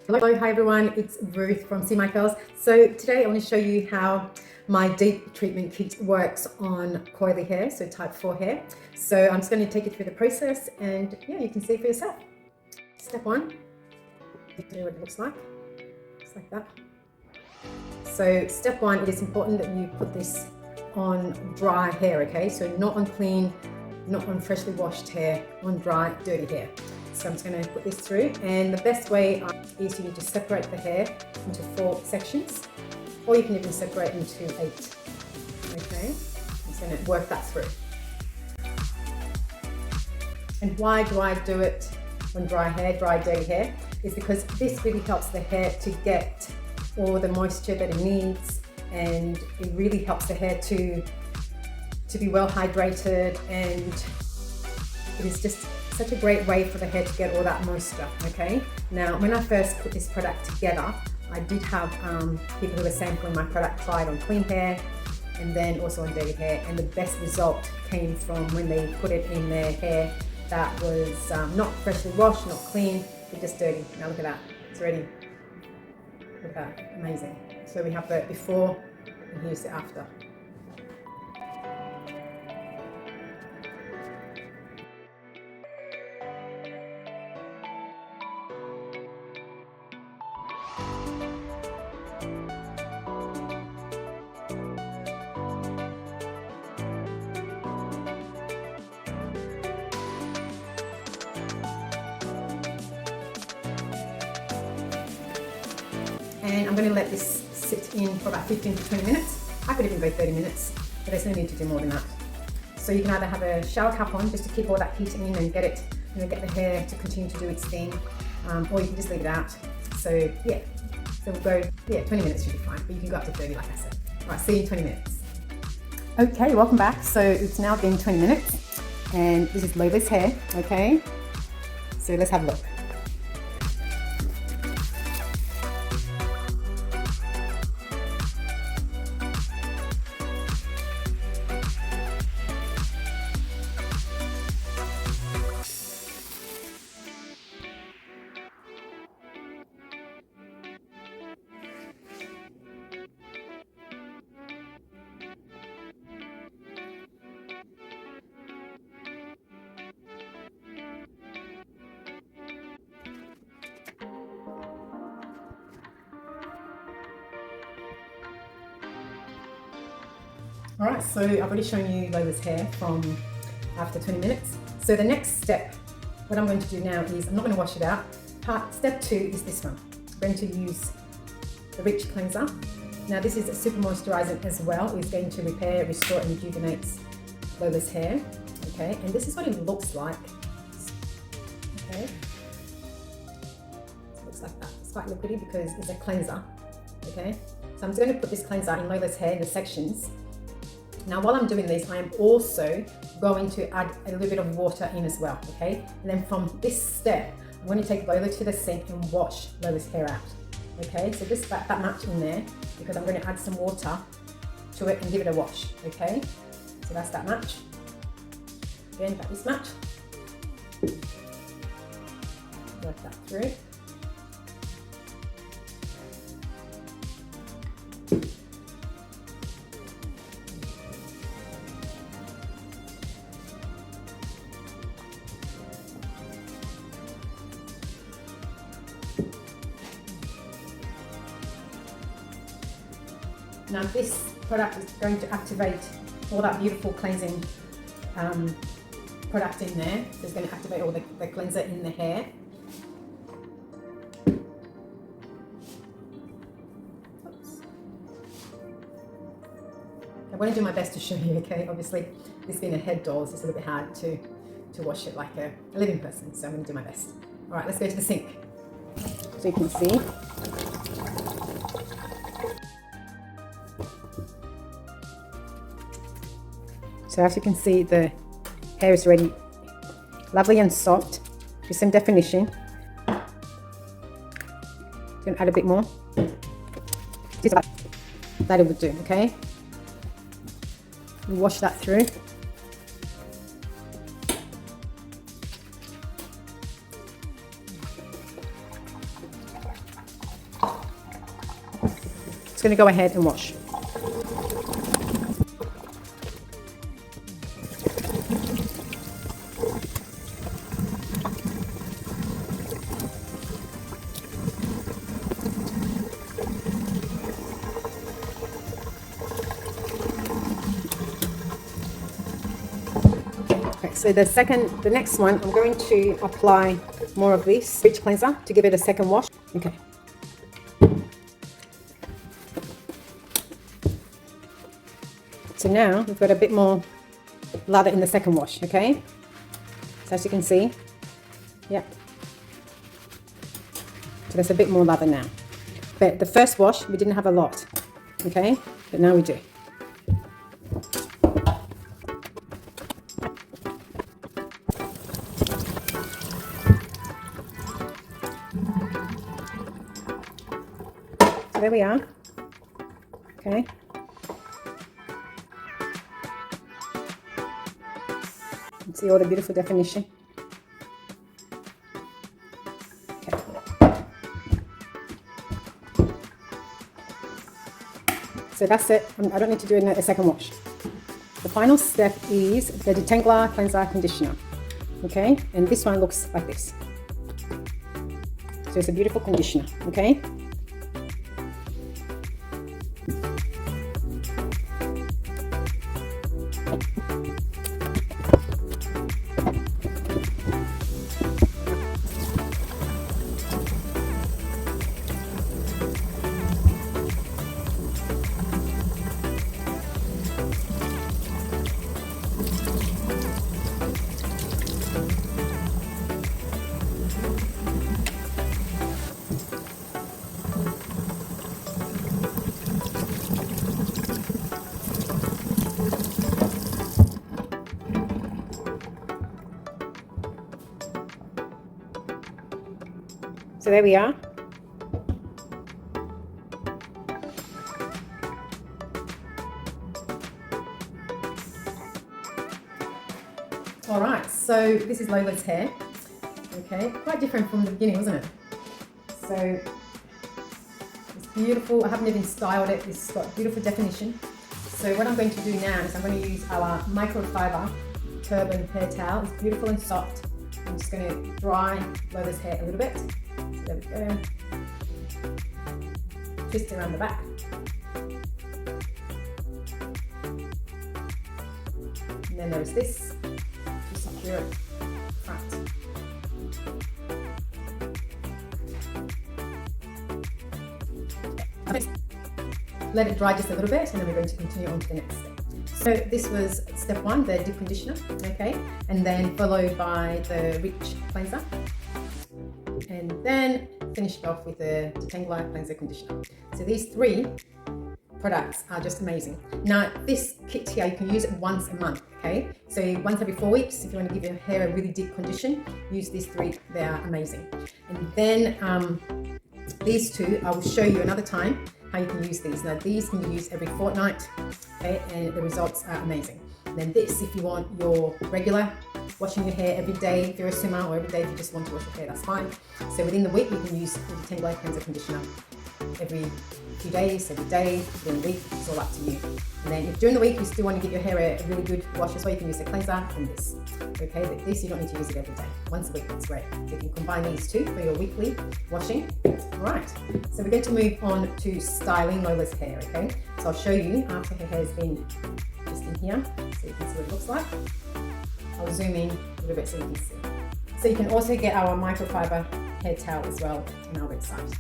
Hello, hi everyone, it's Ruth from See My Curls. So today I want to show you how my deep treatment kit works on coily hair, so type 4 hair. So I'm just going to take you through the process and yeah, you can see for yourself. Step 1, you can see what it looks like. Just like that. So step 1, it is important that you put this on dry hair, okay? So not on clean, not on freshly washed hair, on dry, dirty hair. So I'm just going to put this through, and the best way is you need to separate the hair into 4 sections, or you can even separate into 8. Okay, I'm just going to work that through. And why do I do it on dry hair, dry dirty hair? Is because this really helps the hair to get all the moisture that it needs, and it really helps the hair to be well hydrated, and it is just such a great way for the hair to get all that moisture. Okay, now when I first put this product together, I did have people who were sampling my product try it on clean hair and then also on dirty hair, and the best result came from when they put it in their hair that was not freshly washed, not clean, but just dirty. Now look at that, it's ready. Look at that, amazing. So we have the before and here's the after. And I'm going to let this sit in for about 15 to 20 minutes. I could even go 30 minutes, but there's no need to do more than that. So you can either have a shower cap on just to keep all that heat in and get it, get the hair to continue to do its thing, or you can just leave it out. So yeah, so we'll go, 20 minutes should be fine, but you can go up to 30 like I said. All right, see you in 20 minutes. Okay, welcome back. So it's now been 20 minutes, and this is Lola's hair, okay? So let's have a look. Alright, so I've already shown you Lola's hair from after 20 minutes. So the next step, what I'm going to do now is, I'm not going to wash it out. Step 2 is this one. I'm going to use the Rich Cleanser. Now this is a super moisturizing as well. It's going to repair, restore and rejuvenate Lola's hair. Okay, and this is what it looks like. Okay, it looks like that. It's quite liquidy because it's a cleanser. Okay, so I'm just going to put this cleanser in Lola's hair in the sections. Now while I'm doing this, I am also going to add a little bit of water in as well, okay? And then from this step, I'm going to take Lola to the sink and wash Lola's hair out, okay? So just that much in there, because I'm going to add some water to it and give it a wash, okay? So that's that much. Again, about this much. Work that through. Now this product is going to activate all that beautiful cleansing product in there. So it's going to activate all the cleanser in the hair. Oops. I'm going to do my best to show you, okay? Obviously, this being a head doll, it's a little bit hard to wash it like a living person, so I'm going to do my best. All right, let's go to the sink. So you can see. So as you can see, the hair is ready, lovely and soft, with some definition. Gonna add a bit more. That it would do, okay? Wash that through. just going to go ahead and wash. So the next one, I'm going to apply more of this rich cleanser to give it a second wash. Okay. So now we've got a bit more lather in the second wash, okay? So as you can see, yeah. So there's a bit more lather now. But the first wash, we didn't have a lot, okay? But now we do. There we are. Okay. You can see all the beautiful definition. Okay. So that's it. I don't need to do a second wash. The final step is the detangler cleanser conditioner. Okay, and this one looks like this. So it's a beautiful conditioner. Okay. So there we are. All right, so this is Lola's hair. Okay, quite different from the beginning, wasn't it? So it's beautiful. I haven't even styled it. It's got beautiful definition. So what I'm going to do now is I'm going to use our microfiber turban hair towel. It's beautiful and soft. I'm just going to dry Lola's hair a little bit. So there we go. Twist it around the back. And then there's this to secure it front. Okay. Let it dry just a little bit, and then we're going to continue on to the next step. So this was step one, the deep conditioner, okay, and then followed by the rich cleanser, and then finished off with the detangler cleanser conditioner. So these three products are just amazing. Now this kit here, you can use it once a month, okay? So once every 4 weeks, if you want to give your hair a really deep condition, use these three, they are amazing. And then these two, I will show you another time how you can use these. Now these can be used every fortnight, okay, and the results are amazing. And then this, if you want your regular washing your hair every day, if you're a swimmer, or every day if you just want to wash your hair, that's fine. So within the week, you can use the detangler cleanser conditioner every few days, every day, within the week, it's all up to you. And then if during the week you still want to give your hair a really good wash as well, you can use the cleanser and this. Okay, but this you don't need to use it every day. Once a week, that's great. So you can combine these two for your weekly washing. Right, so we're going to move on to styling Lola's hair, okay? So I'll show you after her hair's been just in here, so you can see what it looks like. I'll zoom in a little bit so you can see. So you can also get our microfiber hair towel as well on our website.